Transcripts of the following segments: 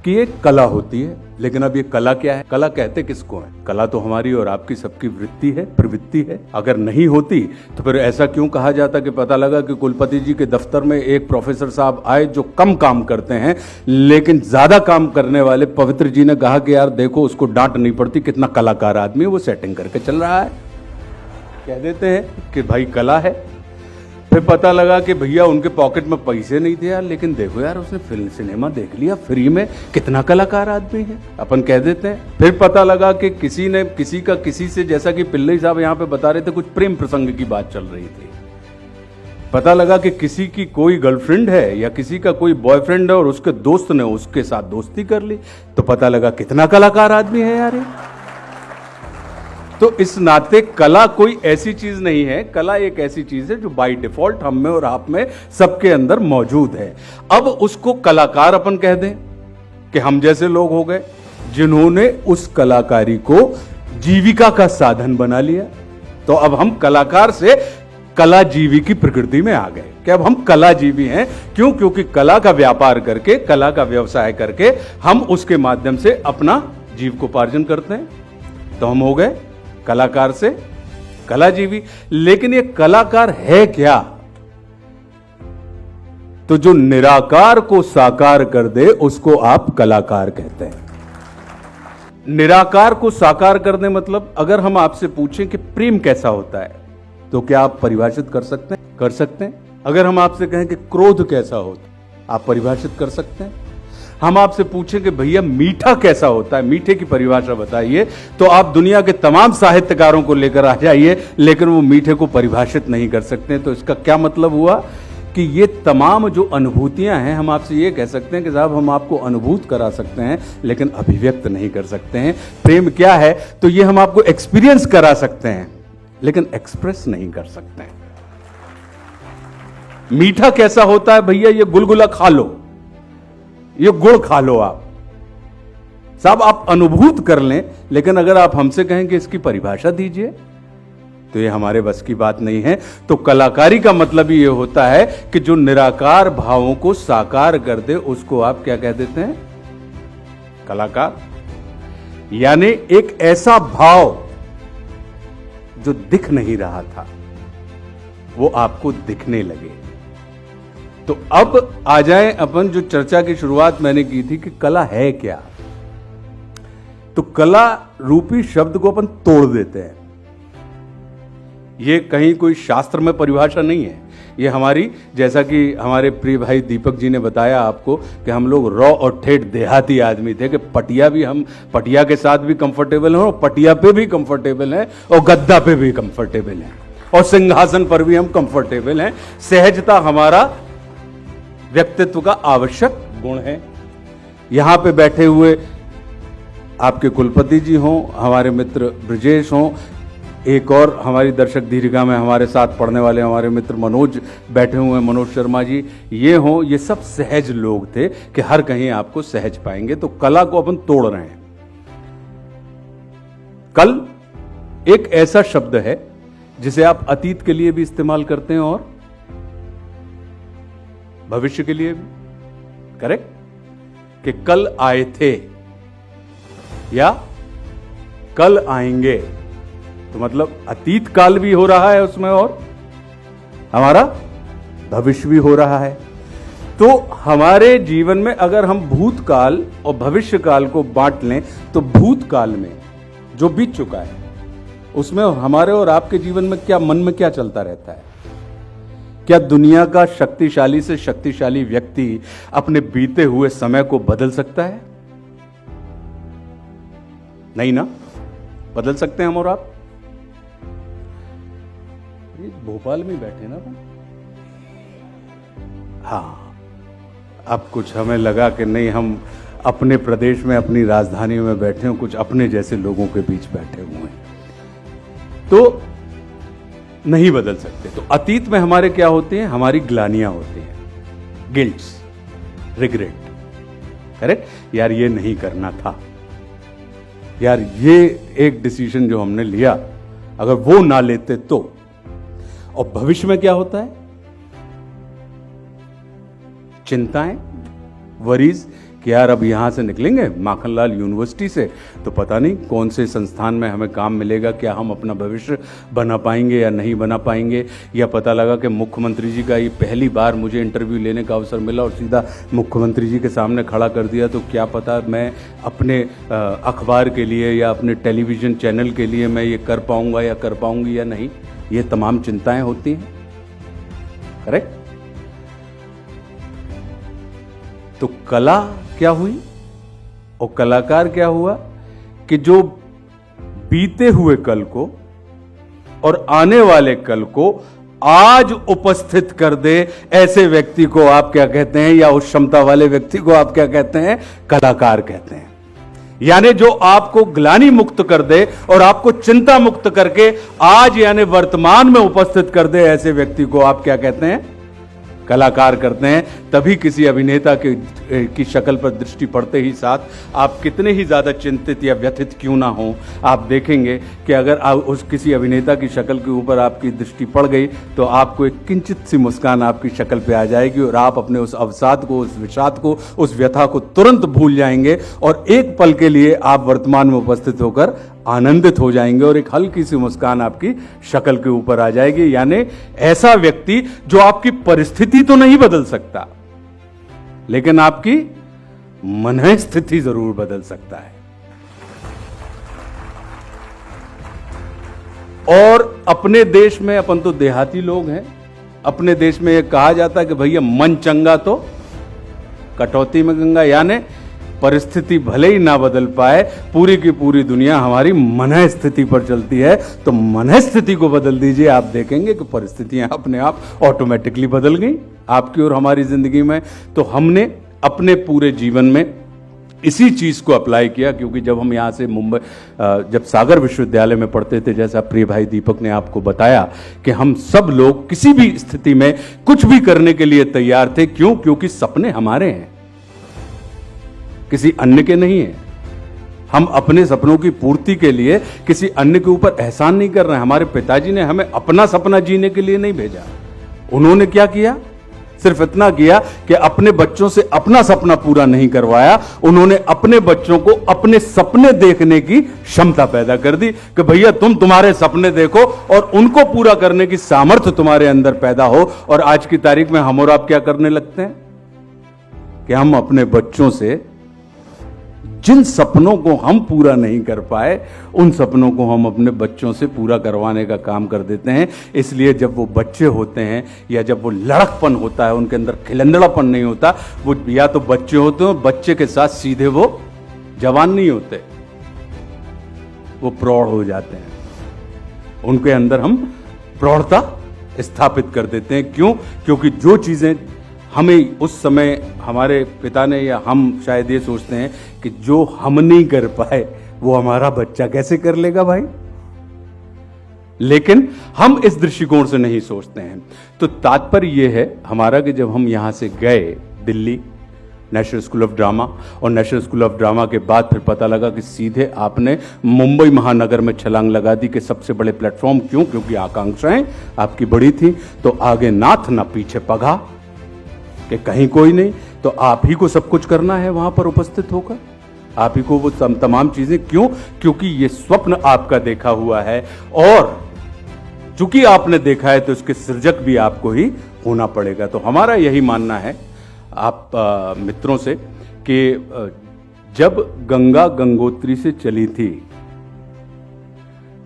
कि एक कला होती है, लेकिन अब ये कला क्या है? कला कहते किसको है? कला तो हमारी और आपकी सबकी वृत्ति है, प्रवृत्ति है। अगर नहीं होती तो फिर ऐसा क्यों कहा जाता कि पता लगा कि कुलपति जी के दफ्तर में एक प्रोफेसर साहब आए जो कम काम करते हैं लेकिन ज्यादा काम करने वाले पवित्र जी ने कहा कि यार देखो उसको डांट नहीं पड़ती, कितना कलाकार आदमी है, वो सेटिंग करके चल रहा है। कह देते हैं कि भाई कला है। फिर पता लगा कि भैया उनके पॉकेट में पैसे नहीं थे यार, लेकिन देखो यार उसने फिल्म सिनेमा देख लिया फ्री में, कितना कलाकार आदमी है, अपन कह देते हैं। फिर पता लगा कि किसी ने किसी का किसी से, जैसा कि पिल्लई साहब यहां पे बता रहे थे, कुछ प्रेम प्रसंग की बात चल रही थी। पता लगा कि किसी की कोई गर्लफ्रेंड है या किसी का कोई बॉयफ्रेंड है और उसके दोस्त ने उसके साथ दोस्ती कर ली, तो पता लगा कितना कलाकार आदमी है यार ये। तो इस नाते कला कोई ऐसी चीज नहीं है, कला एक ऐसी चीज है जो बाय डिफॉल्ट हम में और आप में सबके अंदर मौजूद है। अब उसको कलाकार अपन कह दें कि हम जैसे लोग हो गए जिन्होंने उस कलाकारी को जीविका का साधन बना लिया, तो अब हम कलाकार से कलाजीवी की प्रकृति में आ गए कि अब हम कलाजीवी हैं। क्यों? क्योंकि कला का व्यापार करके, कला का व्यवसाय करके हम उसके माध्यम से अपना जीविकोपार्जन करते हैं, तो हम हो गए कलाकार से कलाजीवी। लेकिन ये कलाकार है क्या? तो जो निराकार को साकार कर दे उसको आप कलाकार कहते हैं। निराकार को साकार करने मतलब, अगर हम आपसे पूछें कि प्रेम कैसा होता है तो क्या आप परिभाषित कर सकते हैं? कर सकते हैं। अगर हम आपसे कहें कि क्रोध कैसा होता, आप परिभाषित कर सकते हैं। हम आपसे पूछें कि भैया मीठा कैसा होता है, मीठे की परिभाषा बताइए, तो आप दुनिया के तमाम साहित्यकारों को लेकर आ जाइए, लेकिन वो मीठे को परिभाषित नहीं कर सकते। तो इसका क्या मतलब हुआ कि ये तमाम जो अनुभूतियां हैं, हम आपसे ये कह सकते हैं कि साहब हम आपको अनुभूत करा सकते हैं लेकिन अभिव्यक्त नहीं कर सकते हैं। प्रेम क्या है? तो ये हम आपको एक्सपीरियंस करा सकते हैं लेकिन एक्सप्रेस नहीं कर सकते हैं। मीठा कैसा होता है? भैया ये गुलगुला खा लो, ये गुड़ खा लो, आप साहब आप अनुभूत कर लें, लेकिन अगर आप हमसे कहें कि इसकी परिभाषा दीजिए तो ये हमारे बस की बात नहीं है। तो कलाकारी का मतलब ही ये होता है कि जो निराकार भावों को साकार कर दे उसको आप क्या कह देते हैं? कलाकार। यानी एक ऐसा भाव जो दिख नहीं रहा था वो आपको दिखने लगे। तो अब आ जाए अपन जो चर्चा की शुरुआत मैंने की थी कि कला है क्या। तो कला रूपी शब्द को अपन तोड़ देते हैं। ये कहीं कोई शास्त्र में परिभाषा नहीं है, ये हमारी, जैसा कि हमारे प्रिय भाई दीपक जी ने बताया आपको कि हम लोग रॉ और ठेठ देहाती आदमी थे कि पटिया भी, हम पटिया के साथ भी कंफर्टेबल हैं और पटिया पे भी कंफर्टेबल हैं और गद्दा पे भी कंफर्टेबल हैं और सिंहासन पर भी हम कंफर्टेबल हैं। सहजता हमारा व्यक्तित्व का आवश्यक गुण है। यहां पे बैठे हुए आपके कुलपति जी हों, हमारे मित्र ब्रजेश हों, एक और हमारी दर्शक दीर्घा में हमारे साथ पढ़ने वाले हमारे मित्र मनोज बैठे हुए हैं, मनोज शर्मा जी, ये हों, ये सब सहज लोग थे कि हर कहीं आपको सहज पाएंगे। तो कला को अपन तोड़ रहे हैं। कल एक ऐसा शब्द है जिसे आप अतीत के लिए भी इस्तेमाल करते हैं और भविष्य के लिए भी, करेक्ट? कि कल आए थे या कल आएंगे, तो मतलब अतीत काल भी हो रहा है उसमें और हमारा भविष्य भी हो रहा है। तो हमारे जीवन में अगर हम भूतकाल और भविष्य काल को बांट लें तो भूतकाल में जो बीत चुका है उसमें हमारे और आपके जीवन में क्या, मन में क्या चलता रहता है? क्या दुनिया का शक्तिशाली से शक्तिशाली व्यक्ति अपने बीते हुए समय को बदल सकता है? नहीं ना। बदल सकते हैं हम और आप? ये भोपाल में बैठे ना। हाँ, अब कुछ हमें लगा कि नहीं, हम अपने प्रदेश में अपनी राजधानी में बैठे हैं, कुछ अपने जैसे लोगों के बीच बैठे हुए हैं, तो नहीं बदल सकते। तो अतीत में हमारे क्या होते हैं? हमारी ग्लानियां होती हैं, गिल्ट्स, रिग्रेट, करेक्ट? यार ये नहीं करना था, यार ये एक डिसीजन जो हमने लिया अगर वो ना लेते तो। और भविष्य में क्या होता है? चिंताएं, वरीज कि यार अब यहाँ से निकलेंगे माखनलाल यूनिवर्सिटी से तो पता नहीं कौन से संस्थान में हमें काम मिलेगा, क्या हम अपना भविष्य बना पाएंगे या नहीं बना पाएंगे। या पता लगा कि मुख्यमंत्री जी का ये पहली बार मुझे इंटरव्यू लेने का अवसर मिला और सीधा मुख्यमंत्री जी के सामने खड़ा कर दिया, तो क्या पता मैं अपने अखबार के लिए या अपने टेलीविज़न चैनल के लिए मैं ये कर पाऊँगा या कर पाऊँगी या नहीं। ये तमाम चिंताएं होती हैं। करेक्ट। तो कला क्या हुई और कलाकार क्या हुआ कि जो बीते हुए कल को और आने वाले कल को आज उपस्थित कर दे, ऐसे व्यक्ति को आप क्या कहते हैं, या उस क्षमता वाले व्यक्ति को आप क्या कहते हैं, कलाकार कहते हैं। यानी जो आपको ग्लानि मुक्त कर दे और आपको चिंता मुक्त करके आज यानी वर्तमान में उपस्थित कर दे, ऐसे व्यक्ति को आप क्या कहते हैं, कलाकार करते हैं। तभी किसी अभिनेता की शक्ल पर दृष्टि पड़ते ही साथ आप कितने ही ज़्यादा चिंतित या व्यथित क्यों ना हो, आप देखेंगे कि अगर उस किसी अभिनेता की शक्ल के ऊपर आपकी दृष्टि पड़ गई तो आपको एक किंचित सी मुस्कान आपकी शक्ल पे आ जाएगी और आप अपने उस अवसाद को, उस विषाद को, उस व्यथा को तुरंत भूल जाएंगे और एक पल के लिए आप वर्तमान में उपस्थित होकर आनंदित हो जाएंगे और एक हल्की सी मुस्कान आपकी शक्ल के ऊपर आ जाएगी। यानी ऐसा व्यक्ति जो आपकी परिस्थिति तो नहीं बदल सकता लेकिन आपकी मन स्थिति जरूर बदल सकता है। और अपने देश में, अपन तो देहाती लोग हैं, अपने देश में यह कहा जाता है कि भैया मन चंगा तो कटौती में गंगा। यानी परिस्थिति भले ही ना बदल पाए, पूरी की पूरी दुनिया हमारी मन स्थिति पर चलती है, तो मन स्थिति को बदल दीजिए, आप देखेंगे कि परिस्थितियां अपने आप ऑटोमेटिकली बदल गई आपकी और हमारी जिंदगी में। तो हमने अपने पूरे जीवन में इसी चीज को अप्लाई किया, क्योंकि जब हम यहाँ से मुंबई, जब सागर विश्वविद्यालय में पढ़ते थे, जैसा प्रिय भाई दीपक ने आपको बताया कि हम सब लोग किसी भी स्थिति में कुछ भी करने के लिए तैयार थे। क्यों? क्योंकि सपने हमारे हैं, किसी अन्य के नहीं है। हम अपने सपनों की पूर्ति के लिए किसी अन्य के ऊपर एहसान नहीं कर रहे हैं। हमारे पिताजी ने हमें अपना सपना जीने के लिए नहीं भेजा। उन्होंने क्या किया? सिर्फ इतना किया कि अपने बच्चों से अपना सपना पूरा नहीं करवाया, उन्होंने अपने बच्चों को अपने सपने देखने की क्षमता पैदा कर दी कि भैया तुम तुम्हारे सपने देखो और उनको पूरा करने की सामर्थ्य तुम्हारे अंदर पैदा हो। और आज की तारीख में हम और आप क्या करने लगते हैं कि हम अपने बच्चों से जिन सपनों को हम पूरा नहीं कर पाए, उन सपनों को हम अपने बच्चों से पूरा करवाने का काम कर देते हैं। इसलिए जब वो बच्चे होते हैं या जब वो लड़कपन होता है, उनके अंदर खिलंदड़ापन नहीं होता, वो या तो बच्चे होते हैं, बच्चे के साथ सीधे वो जवान नहीं होते, वो प्रौढ़ हो जाते हैं। उनके अंदर हम प्रौढ़ता स्थापित कर देते हैं। क्यों? क्योंकि जो चीजें हमें उस समय हमारे पिता ने, या हम शायद ये सोचते हैं कि जो हम नहीं कर पाए वो हमारा बच्चा कैसे कर लेगा भाई। लेकिन हम इस दृष्टिकोण से नहीं सोचते हैं। तो तात्पर्य यह है हमारा कि जब हम यहां से गए Delhi national school of drama, और नेशनल स्कूल ऑफ ड्रामा के बाद फिर पता लगा कि सीधे आपने मुंबई महानगर में छलांग लगा दी कि सबसे बड़े प्लेटफॉर्म। क्यों? क्योंकि आकांक्षाएं आपकी बड़ी थी। तो आगे नाथ ना पीछे पगा कि कहीं कोई नहीं, तो आप ही को सब कुछ करना है वहां पर उपस्थित होकर, आप ही को वो तमाम चीजें। क्यों? क्योंकि ये स्वप्न आपका देखा हुआ है और चूंकि आपने देखा है तो उसके सृजक भी आपको ही होना पड़ेगा। तो हमारा यही मानना है आप मित्रों से कि जब गंगा गंगोत्री से चली थी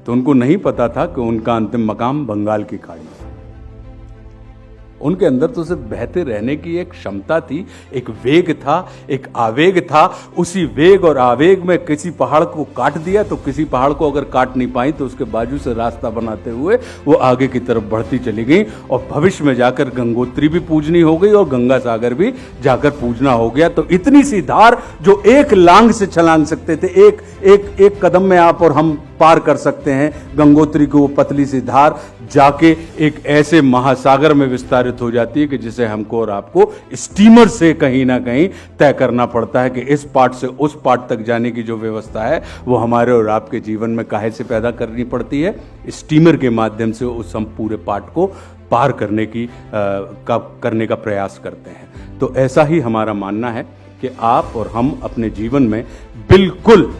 तो उनको नहीं पता था कि उनका अंतिम मकाम बंगाल की खाड़ी। उनके अंदर तो सिर्फ बहते रहने की एक क्षमता थी, एक वेग था, एक आवेग था। उसी वेग और आवेग में किसी पहाड़ को काट दिया तो किसी पहाड़ को अगर काट नहीं पाई तो उसके बाजू से रास्ता बनाते हुए वो आगे की तरफ बढ़ती चली गई और भविष्य में जाकर गंगोत्री भी पूजनी हो गई और गंगा सागर भी जाकर पूजना हो गया। तो इतनी सी धार जो एक लांग से छलांग सकते थे, एक कदम में आप और हम पार कर सकते हैं गंगोत्री की वो पतली सी धार, जाके एक ऐसे महासागर में विस्तारित हो जाती है कि जिसे हमको और आपको स्टीमर से कहीं ना कहीं तय करना पड़ता है कि इस पार्ट से उस पार्ट तक जाने की जो व्यवस्था है वो हमारे और आपके जीवन में काहे से पैदा करनी पड़ती है, स्टीमर के माध्यम से उस हम पूरे पार्ट को पार करने का प्रयास करते हैं। तो ऐसा ही हमारा मानना है कि आप और हम अपने जीवन में बिल्कुल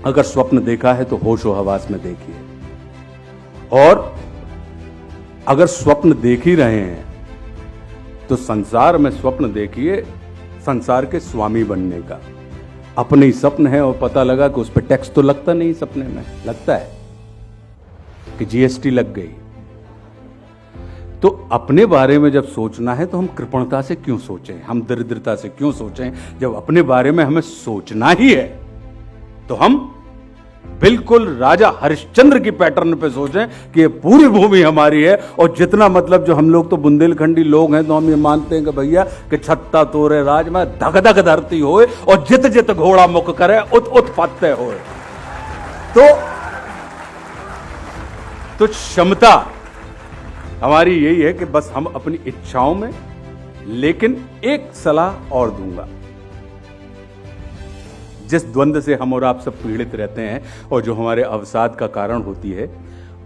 अगर स्वप्न देखा है तो होशो हवास में देखिए, और अगर स्वप्न देख ही रहे हैं तो संसार में स्वप्न देखिए संसार के स्वामी बनने का। अपने ही सपन है और पता लगा कि उस पर टैक्स तो लगता नहीं, सपने में लगता है कि जीएसटी लग गई। तो अपने बारे में जब सोचना है तो हम कृपणता से क्यों सोचें, हम दरिद्रता से क्यों सोचें। जब अपने बारे में हमें सोचना ही है तो हम बिल्कुल राजा हरिश्चंद्र की पैटर्न पे सोचें कि ये पूरी भूमि हमारी है। और जितना मतलब जो हम लोग तो बुंदेलखंडी लोग हैं तो हम ये मानते हैं कि भैया कि छत्ता तोरे राज में धक धक धरती होए और जित जित घोड़ा मुख करे उत उत फत्ते होए। तो क्षमता हमारी यही है कि बस हम अपनी इच्छाओं में, लेकिन एक सलाह और दूंगा, जिस द्वंद से हम और आप सब पीड़ित रहते हैं और जो हमारे अवसाद का कारण होती है,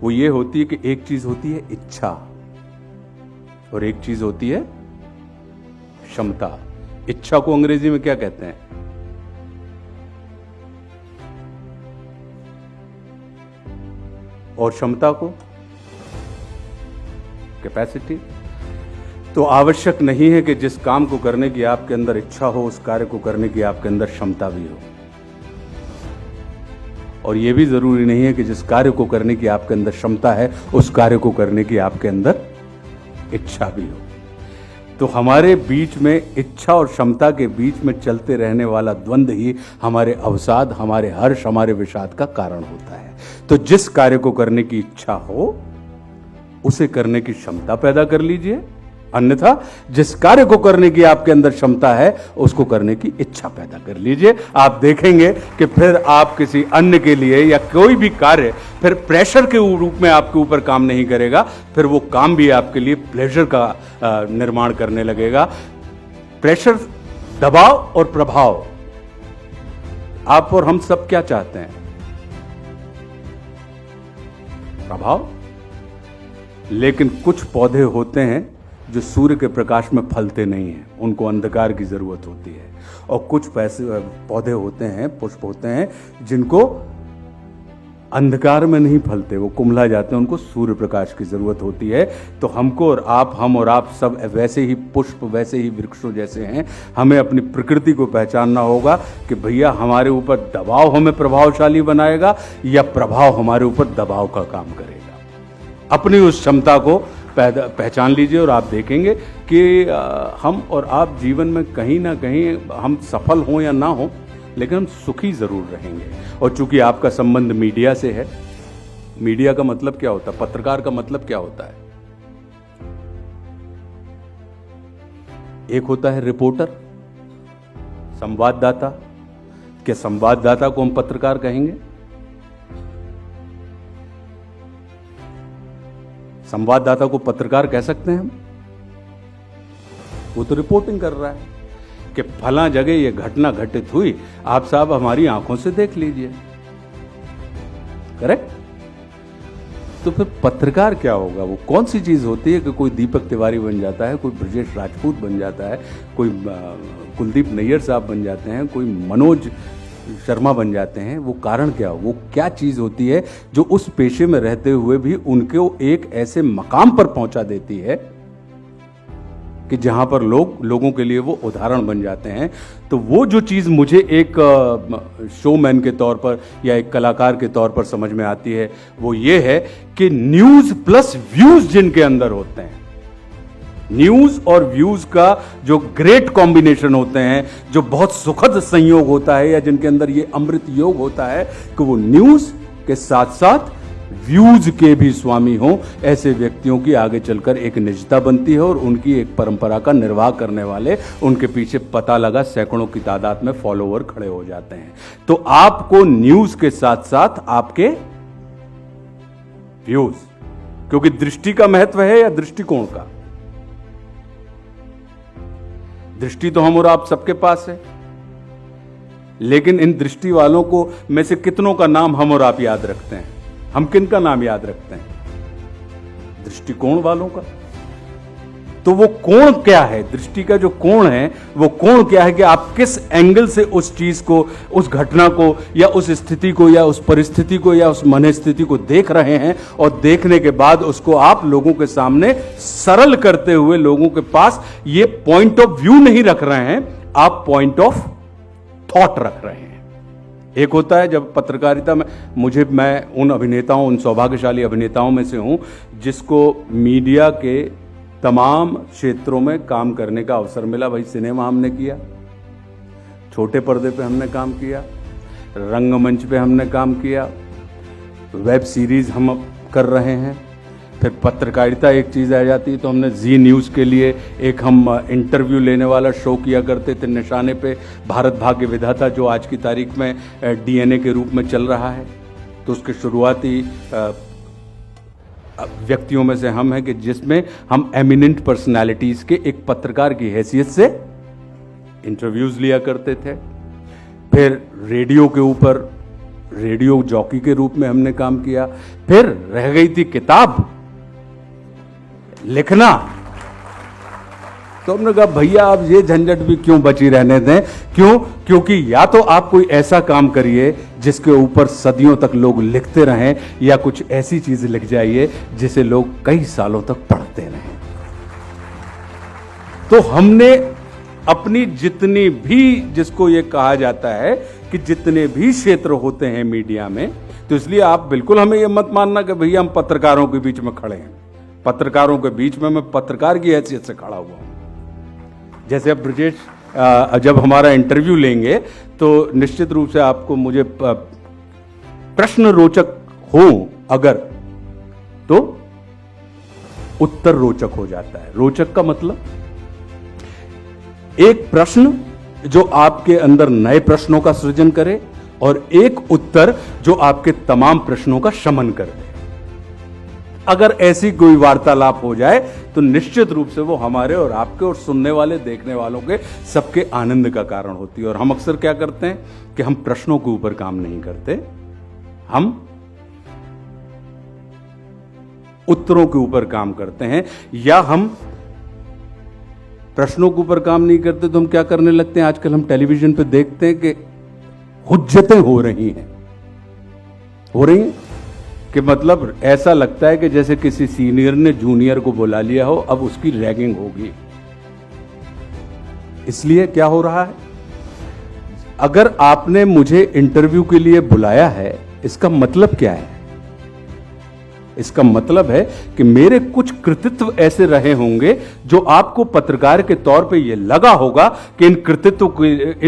वो ये होती है कि एक चीज होती है इच्छा और एक चीज होती है क्षमता। इच्छा को अंग्रेजी में क्या कहते हैं? और क्षमता को कैपेसिटी। तो आवश्यक नहीं है कि जिस काम को करने की आपके अंदर इच्छा हो उस कार्य को करने की आपके अंदर क्षमता भी हो, और यह भी जरूरी नहीं है कि जिस कार्य को करने की आपके अंदर क्षमता है उस कार्य को करने की आपके अंदर इच्छा भी हो। तो हमारे बीच में इच्छा और क्षमता के बीच में चलते रहने वाला द्वंद्व ही हमारे अवसाद, हमारे हर्ष, हमारे विषाद का कारण होता है। तो जिस कार्य को करने की इच्छा हो उसे करने की क्षमता पैदा कर लीजिए, अन्यथा जिस कार्य को करने की आपके अंदर क्षमता है उसको करने की इच्छा पैदा कर लीजिए। आप देखेंगे कि फिर आप किसी अन्य के लिए या कोई भी कार्य फिर प्रेशर के रूप में आपके ऊपर काम नहीं करेगा, फिर वो काम भी आपके लिए प्लेजर का निर्माण करने लगेगा। प्रेशर, दबाव और प्रभाव। आप और हम सब क्या चाहते हैं? प्रभाव। लेकिन कुछ पौधे होते हैं जो सूर्य के प्रकाश में फलते नहीं हैं, उनको अंधकार की जरूरत होती है। और कुछ पौधे होते हैं, पुष्प होते हैं जिनको अंधकार में नहीं फलते, वो कुम्हला जाते हैं, उनको सूर्य प्रकाश की जरूरत होती है। तो हमको और आप, हम और आप सब वैसे ही पुष्प, वैसे ही वृक्षों जैसे हैं। हमें अपनी प्रकृति को पहचानना होगा कि भैया हमारे ऊपर दबाव हमें प्रभावशाली बनाएगा या प्रभाव हमारे ऊपर दबाव का काम करेगा। अपनी उस क्षमता को पहचान लीजिए और आप देखेंगे कि हम और आप जीवन में कहीं ना कहीं हम सफल हों या ना हो, लेकिन हम सुखी जरूर रहेंगे। और चूंकि आपका संबंध मीडिया से है, मीडिया का मतलब क्या होता है, पत्रकार का मतलब क्या होता है? एक होता है रिपोर्टर, संवाददाता। क्या संवाददाता को हम पत्रकार कहेंगे? संवाददाता को पत्रकार कह सकते हैं हम? वो तो रिपोर्टिंग कर रहा है कि फला जगह ये घटना घटित हुई, आप साहब हमारी आंखों से देख लीजिए। करेक्ट? तो फिर पत्रकार क्या होगा? वो कौन सी चीज होती है कि कोई दीपक तिवारी बन जाता है, कोई ब्रजेश राजपूत बन जाता है, कोई कुलदीप नैयर साहब बन जाते हैं, कोई मनोज शर्मा बन जाते हैं? वो कारण क्या हो? वो क्या चीज होती है जो उस पेशे में रहते हुए भी उनको एक ऐसे मकाम पर पहुंचा देती है कि जहां पर लोगों के लिए वो उदाहरण बन जाते हैं? तो वो जो चीज मुझे एक शोमैन के तौर पर या एक कलाकार के तौर पर समझ में आती है, वो ये है कि न्यूज प्लस व्यूज जिनके अंदर होते हैं, न्यूज और व्यूज का जो ग्रेट कॉम्बिनेशन होते हैं, जो बहुत सुखद संयोग होता है, या जिनके अंदर ये अमृत योग होता है कि वो न्यूज के साथ साथ व्यूज के भी स्वामी हों, ऐसे व्यक्तियों की आगे चलकर एक निजता बनती है और उनकी एक परंपरा का निर्वाह करने वाले, उनके पीछे पता लगा सैकड़ों की तादाद में फॉलोवर खड़े हो जाते हैं। तो आपको न्यूज के साथ साथ आपके व्यूज, क्योंकि दृष्टि का महत्व है या दृष्टिकोण का? दृष्टि तो हम और आप सबके पास है, लेकिन इन दृष्टि वालों को में से कितनों का नाम हम और आप याद रखते हैं? हम किन का नाम याद रखते हैं? दृष्टिकोण वालों का। तो वो कोण क्या है, दृष्टि का जो कोण है वो कोण क्या है कि आप किस एंगल से उस चीज को, उस घटना को या उस स्थिति को या उस परिस्थिति को या उस मन स्थिति को देख रहे हैं, और देखने के बाद उसको आप लोगों के सामने सरल करते हुए लोगों के पास ये पॉइंट ऑफ व्यू नहीं रख रहे हैं, आप पॉइंट ऑफ थॉट रख रहे हैं। एक होता है जब पत्रकारिता में मैं उन अभिनेताओं, उन सौभाग्यशाली अभिनेताओं में से हूं जिसको मीडिया के तमाम क्षेत्रों में काम करने का अवसर मिला। भाई सिनेमा हमने किया, छोटे पर्दे पे हमने काम किया, रंगमंच पे हमने काम किया, वेब सीरीज हम कर रहे हैं, फिर पत्रकारिता एक चीज़ आ जाती है तो हमने जी न्यूज़ के लिए एक हम इंटरव्यू लेने वाला शो किया करते थे निशाने पे, भारत भाग्य विधाता, जो आज की तारीख में डीएनए के रूप में चल रहा है। तो उसके शुरुआती व्यक्तियों में से हम हैं कि जिसमें हम एमिनेंट पर्सनालिटीज के एक पत्रकार की हैसियत से इंटरव्यूज लिया करते थे। फिर रेडियो के ऊपर रेडियो जॉकी के रूप में हमने काम किया। फिर रह गई थी किताब लिखना, तो हमने कहा भैया अब ये झंझट भी क्यों बची रहने दें, क्योंकि या तो आप कोई ऐसा काम करिए जिसके ऊपर सदियों तक लोग लिखते रहें, या कुछ ऐसी चीज लिख जाइए जिसे लोग कई सालों तक पढ़ते रहें। तो हमने अपनी जितनी भी, जिसको ये कहा जाता है कि जितने भी क्षेत्र होते हैं मीडिया में, तो इसलिए आप बिल्कुल हमें ये मत मानना कि भैया हम पत्रकारों के बीच में खड़े हैं। पत्रकारों के बीच में मैं पत्रकार की हैसियत से खड़ा हुआ हूं। जैसे अब ब्रजेश जब हमारा इंटरव्यू लेंगे तो निश्चित रूप से आपको मुझे प्रश्न रोचक हो अगर, तो उत्तर रोचक हो जाता है। रोचक का मतलब एक प्रश्न जो आपके अंदर नए प्रश्नों का सृजन करे, और एक उत्तर जो आपके तमाम प्रश्नों का शमन कर दे। अगर ऐसी कोई वार्तालाप हो जाए तो निश्चित रूप से वो हमारे और आपके और सुनने वाले, देखने वालों के सबके आनंद का कारण होती है। और हम अक्सर क्या करते हैं कि हम प्रश्नों के ऊपर काम नहीं करते, हम उत्तरों के ऊपर काम करते हैं। या हम प्रश्नों के ऊपर काम नहीं करते तो हम क्या करने लगते हैं, आजकल हम टेलीविजन पे देखते हैं कि हुज्जतें हो रही हैं कि मतलब ऐसा लगता है कि जैसे किसी सीनियर ने जूनियर को बुला लिया हो, अब उसकी रैगिंग होगी। इसलिए क्या हो रहा है, अगर आपने मुझे इंटरव्यू के लिए बुलाया है, इसका मतलब क्या है? इसका मतलब है कि मेरे कुछ कृतित्व ऐसे रहे होंगे जो आपको पत्रकार के तौर पे ये लगा होगा कि इन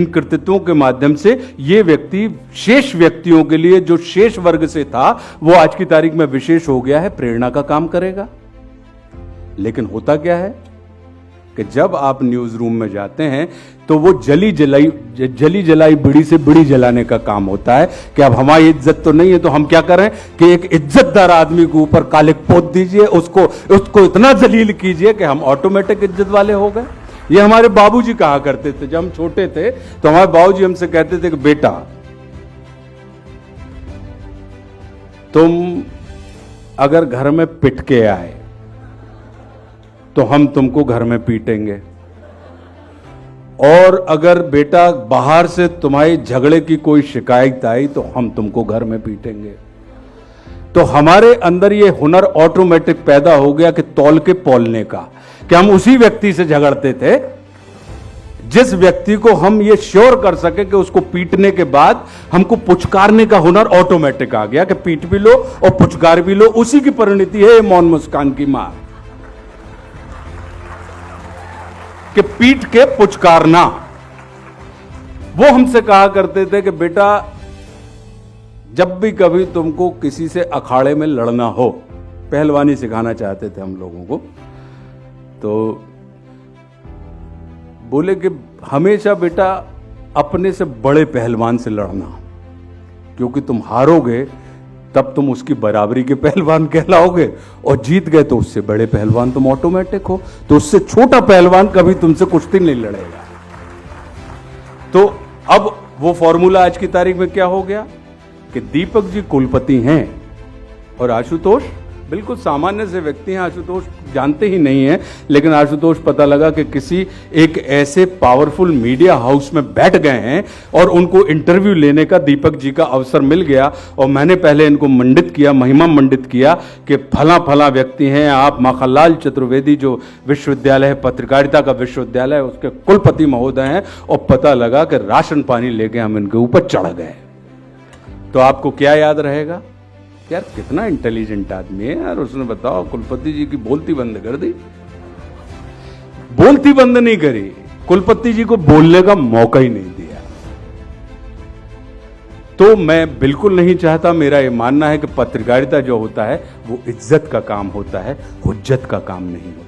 कृतित्वों के माध्यम से ये व्यक्ति शेष व्यक्तियों के लिए, जो शेष वर्ग से था, वो आज की तारीख में विशेष हो गया है, प्रेरणा का काम करेगा। लेकिन होता क्या है कि जब आप न्यूज रूम में जाते हैं तो वो जली जलाई बीड़ी से बीड़ी जलाने का काम होता है कि अब हमारी इज्जत तो नहीं है, तो हम क्या करें कि एक इज्जतदार आदमी के ऊपर कालिक पोत दीजिए, उसको इतना जलील कीजिए कि हम ऑटोमेटिक इज्जत वाले हो गए। ये हमारे बाबूजी कहा करते थे। जब हम छोटे थे तो हमारे बाबूजी हमसे कहते थे कि बेटा तुम अगर घर में पिट के आए तो हम तुमको घर में पीटेंगे, और अगर बेटा बाहर से तुम्हारी झगड़े की कोई शिकायत आई तो हम तुमको घर में पीटेंगे। तो हमारे अंदर ये हुनर ऑटोमेटिक पैदा हो गया कि तौल के पौलने का, कि हम उसी व्यक्ति से झगड़ते थे जिस व्यक्ति को हम ये श्योर कर सके कि उसको पीटने के बाद हमको पुचकारने का हुनर ऑटोमेटिक आ गया कि पीट भी लो और पुचकार भी लो। उसी की परिणति है मौन मुस्कान की मां, कि पीट के पुचकारना। वो हमसे कहा करते थे कि बेटा जब भी कभी तुमको किसी से अखाड़े में लड़ना हो, पहलवानी सिखाना चाहते थे हम लोगों को, तो बोले कि हमेशा बेटा अपने से बड़े पहलवान से लड़ना, क्योंकि तुम हारोगे तब तुम उसकी बराबरी के पहलवान कहलाओगे, और जीत गए तो उससे बड़े पहलवान तुम ऑटोमेटिक हो, तो उससे छोटा पहलवान कभी तुमसे कुश्ती नहीं लड़ेगा। तो अब वो फॉर्मूला आज की तारीख में क्या हो गया कि दीपक जी कुलपति हैं और आशुतोष बिल्कुल सामान्य से व्यक्ति हैं, आशुतोष जानते ही नहीं है, लेकिन आशुतोष पता लगा कि किसी एक ऐसे पावरफुल मीडिया हाउस में बैठ गए हैं और उनको इंटरव्यू लेने का दीपक जी का अवसर मिल गया। और मैंने पहले इनको मंडित किया, महिमा मंडित किया कि फला फला व्यक्ति हैं आप, माखनलाल चतुर्वेदी जो विश्वविद्यालय है, पत्रकारिता का विश्वविद्यालय है, उसके कुलपति महोदय हैं। और पता लगा कि राशन पानी लेके हम इनके ऊपर चढ़ गए। तो आपको क्या याद रहेगा? यार कितना इंटेलिजेंट आदमी है यार, उसने बताओ कुलपति जी की बोलती बंद कर दी। बोलती बंद नहीं करी, कुलपति जी को बोलने का मौका ही नहीं दिया। तो मैं बिल्कुल नहीं चाहता, मेरा यह मानना है कि पत्रकारिता जो होता है वो इज्जत का काम होता है, हुज्जत का काम नहीं होता।